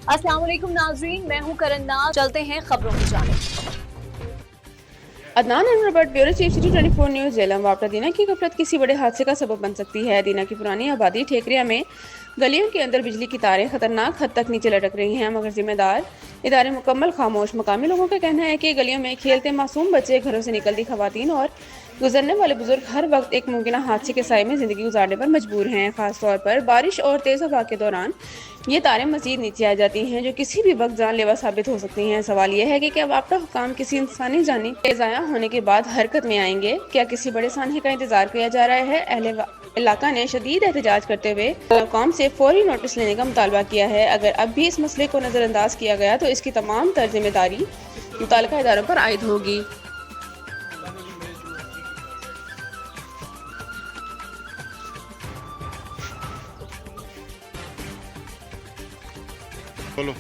अस्सलाम वालेकुम नाज़रीन, मैं हूं करन्नाज। चलते हैं खबरों की जानिब। Adnan and Robert, bureau chief, city 24 news. Jhelum वापड़ा दीना की गफलत किसी बड़े हादसे का सबब बन सकती है। दीना की पुरानी आबादी ठेकरिया में गलियों के अंदर बिजली की तारें खतरनाक हद तक नीचे लटक रही हैं, मगर जिम्मेदार इदारे मुकम्मल खामोश। मकामी लोगों का कहना है कि गलियों में खेलते मासूम बच्चे, घरों से निकलती खवातीन और गुजरने वाले बुजुर्ग हर वक्त एक मुमकिन हादसे के साए में जिंदगी गुजारने पर मजबूर हैं। खासतौर पर बारिश और तेज हवा के दौरान ये तारें मजीद नीचे आ जाती हैं, जो किसी भी वक्त जानलेवा साबित हो सकती हैं। सवाल यह है कि क्या वापडा हुकाम किसी इंसानी जानी के ज़ाया होने के बाद हरकत में आएंगे? क्या किसी बड़े सानहे का इंतजार किया जा रहा है? अहले इलाका ने शदीद एहतजाज करते हुए हुकाम से फौरी नोटिस लेने का मुतालबा किया है। अगर अब भी इस मसले को नज़रअंदाज किया गया तो इसकी तमाम तर जिम्मेदारी मुतल्लिका इदारों पर आयद होगी। बोलो।